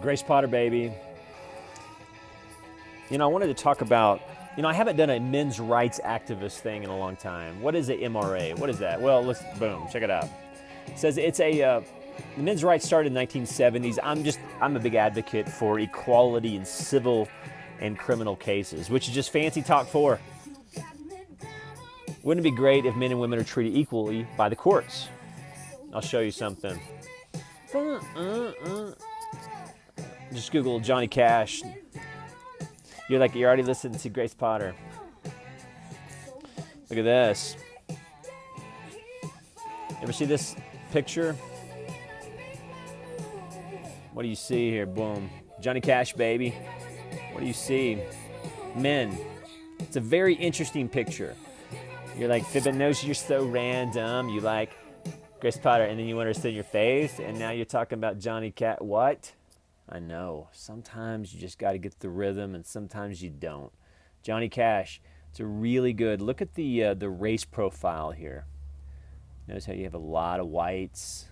Grace Potter, baby. I wanted to talk about, I haven't done a men's rights activist thing in a long time. What is a MRA? What is that? Well, boom, check it out. It says it's the men's rights started in the 1970s. I'm a big advocate for equality in civil and criminal cases, which is just fancy talk for. Wouldn't it be great if men and women are treated equally by the courts? I'll show you something. Just Google Johnny Cash. You're already listening to Grace Potter. Look at this. Ever see this picture? What do you see here? Boom. Johnny Cash, baby. What do you see? Men. It's a very interesting picture. You're like, Fibbin knows you're so random. You like Grace Potter, and then you want her to sit in your face, and now you're talking about Johnny Cash. What? I know. Sometimes you just got to get the rhythm, and sometimes you don't. Johnny Cash. It's a really good. Look at the race profile here. Notice how you have a lot of whites.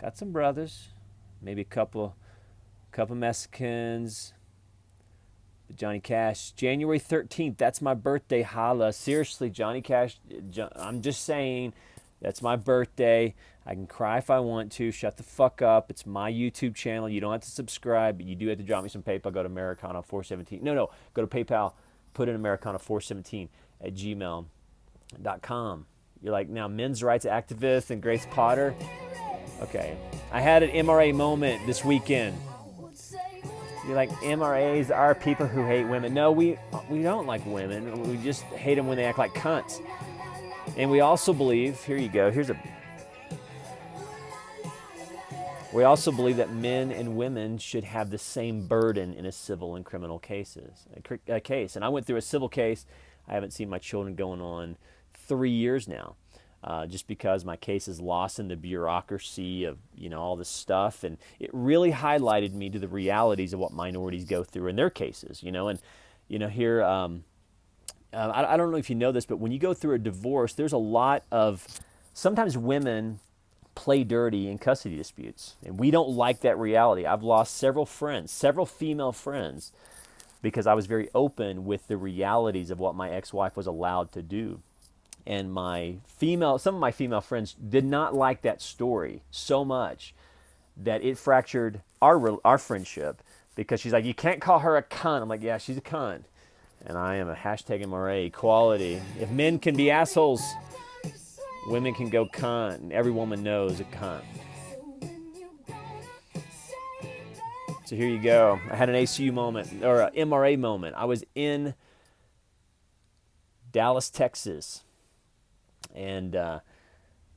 Got some brothers, maybe a couple Mexicans. But Johnny Cash, January 13th. That's my birthday. Holla. Seriously, Johnny Cash. I'm just saying. That's my birthday. I can cry if I want to. Shut the fuck up. It's my YouTube channel. You don't have to subscribe, but you do have to drop me some PayPal. Go to Americana417. No. Go to PayPal. Put in Americana417 at gmail.com. You're like, now men's rights activist and Grace Potter? Okay. I had an MRA moment this weekend. You're like, MRAs are people who hate women. No, we don't like women. We just hate them when they act like cunts. And we also believe, here you go, we also believe that men and women should have the same burden in a civil and criminal case. And I went through a civil case. I haven't seen my children going on 3 years now, just because my case is lost in the bureaucracy of, all this stuff. And it really highlighted me to the realities of what minorities go through in their cases, and, here, I don't know if you know this, but when you go through a divorce, there's a lot of, sometimes women play dirty in custody disputes. And we don't like that reality. I've lost several female friends, because I was very open with the realities of what my ex-wife was allowed to do. And some of my female friends did not like that story so much that it fractured our friendship, because she's like, you can't call her a cunt. I'm like, yeah, she's a cunt. And I am a #MRA, equality. If men can be assholes, women can go cunt. And every woman knows a cunt. So here you go. I had an ACU moment, or an MRA moment. I was in Dallas, Texas. And a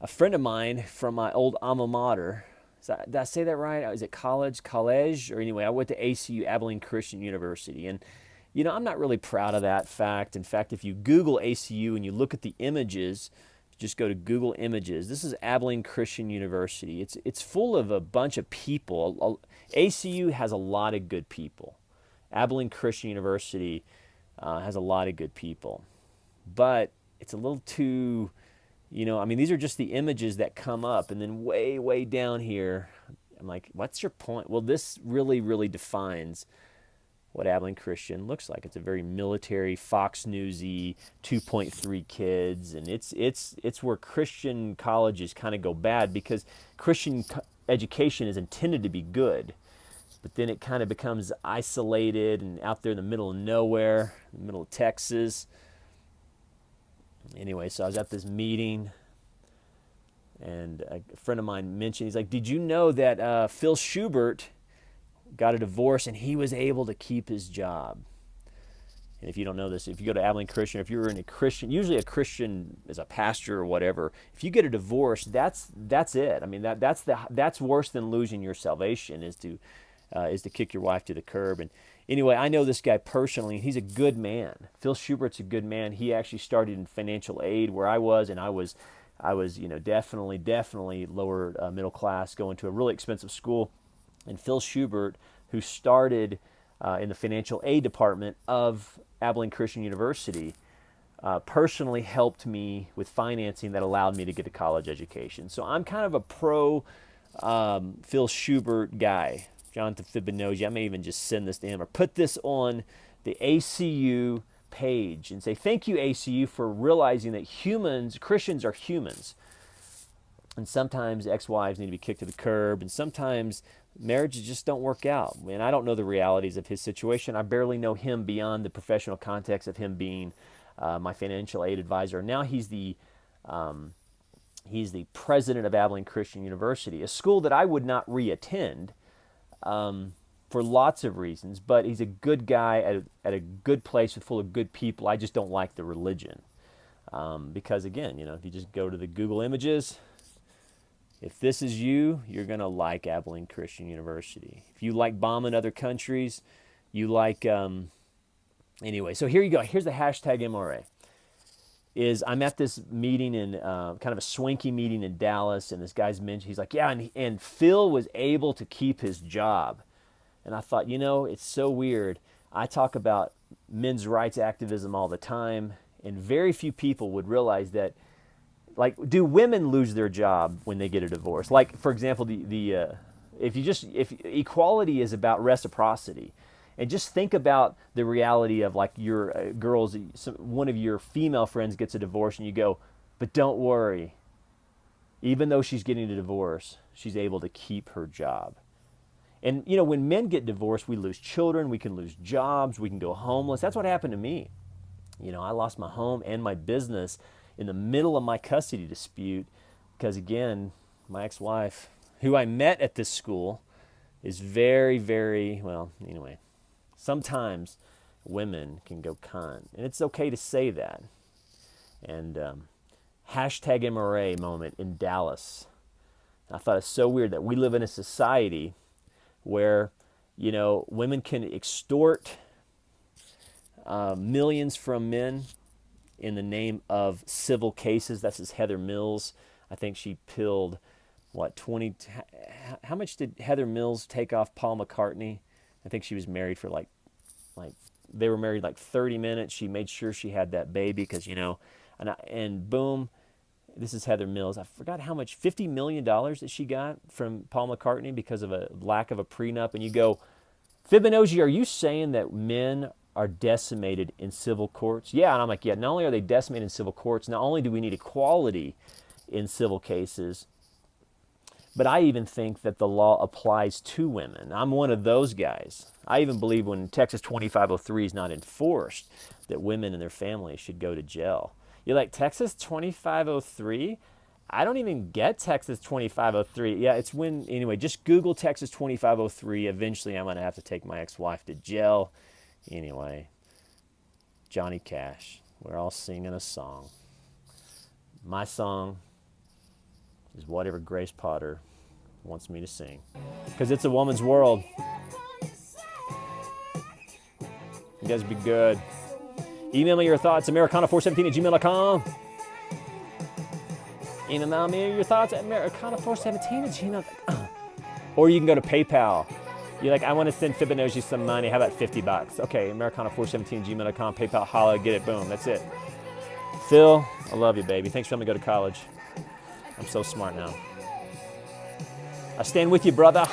friend of mine from my old alma mater, did I say that right? Is it college? Or anyway, I went to ACU, Abilene Christian University. And I'm not really proud of that fact. In fact, if you Google ACU and you look at the images, just go to Google Images. This is Abilene Christian University. It's full of a bunch of people. ACU has a lot of good people. Abilene Christian University has a lot of good people. But it's a little too, these are just the images that come up. And then way, way down here, I'm like, what's your point? Well, this really, really defines what Abilene Christian looks like. It's a very military, Fox Newsy, 2.3 kids, and it's where Christian colleges kind of go bad, because Christian education is intended to be good, but then it kind of becomes isolated and out there in the middle of nowhere, in the middle of Texas. Anyway, so I was at this meeting, and a friend of mine mentioned, he's like, did you know that Phil Schubert got a divorce and he was able to keep his job? And if you don't know this, if you go to Abilene Christian, if you're in a Christian, usually a Christian is a pastor or whatever, if you get a divorce, that's it. I mean, that's worse than losing your salvation, is to kick your wife to the curb. And anyway, I know this guy personally, and he's a good man. Phil Schubert's a good man. He actually started in financial aid where I was, and I was definitely lower middle class, going to a really expensive school. And Phil Schubert, who started in the financial aid department of Abilene Christian University, personally helped me with financing that allowed me to get a college education. So I'm kind of a pro Phil Schubert guy. Jonathan Fibonacci, I may even just send this to him or put this on the ACU page and say, thank you, ACU, for realizing that Christians are humans. And sometimes ex-wives need to be kicked to the curb, and sometimes marriages just don't work out. And I don't know the realities of his situation. I barely know him beyond the professional context of him being my financial aid advisor. Now he's the president of Abilene Christian University, a school that I would not re-attend for lots of reasons, but he's a good guy at a good place full of good people. I just don't like the religion because, again, if you just go to the Google images, if this is you, you're going to like Abilene Christian University. If you like bombing other countries, you like... Anyway, so here you go. Here's the hashtag MRA. I'm at this meeting in kind of a swanky meeting in Dallas, and this guy's mentioned, he's like, yeah, and Phil was able to keep his job. And I thought, it's so weird. I talk about men's rights activism all the time, and very few people would realize that, like, do women lose their job when they get a divorce? Like, for example, if equality is about reciprocity, and just think about the reality of, like, your girls, one of your female friends gets a divorce, and you go, but don't worry, even though she's getting a divorce, she's able to keep her job. And, when men get divorced, we lose children, we can lose jobs, we can go homeless. That's what happened to me. I lost my home and my business in the middle of my custody dispute because, again, my ex-wife, who I met at this school, is very, very, well, anyway, sometimes women can go cunt, and it's okay to say that. And hashtag MRA moment in Dallas. I thought it's so weird that we live in a society where, women can extort millions from men in the name of civil cases. That's his Heather Mills. I think she pilled, how much did Heather Mills take off Paul McCartney? I think she was married for they were married 30 minutes. She made sure she had that baby because, and boom, this is Heather Mills. I forgot how much, $50 million that she got from Paul McCartney because of a lack of a prenup. And you go, Fibonacci, are you saying that men are decimated in civil courts? Yeah, and I'm like, yeah, not only are they decimated in civil courts, not only do we need equality in civil cases, but I even think that the law applies to women. I'm one of those guys. I even believe when Texas 2503 is not enforced, that women and their families should go to jail. You're like, Texas 2503? I don't even get Texas 2503. Yeah, it's anyway, just Google Texas 2503. Eventually, I'm going to have to take my ex-wife to jail. Anyway, Johnny Cash, we're all singing a song. My song is whatever Grace Potter wants me to sing, because it's a woman's world. You guys be good. Email me your thoughts, americana417@gmail.com. Email me your thoughts at americana417@gmail.com. Or you can go to PayPal. You're like, I want to send Fibonacci some money. How about $50? Okay, americana417@gmail.com, PayPal, holla, get it, boom, that's it. Phil, I love you, baby. Thanks for letting me go to college. I'm so smart now. I stand with you, brother.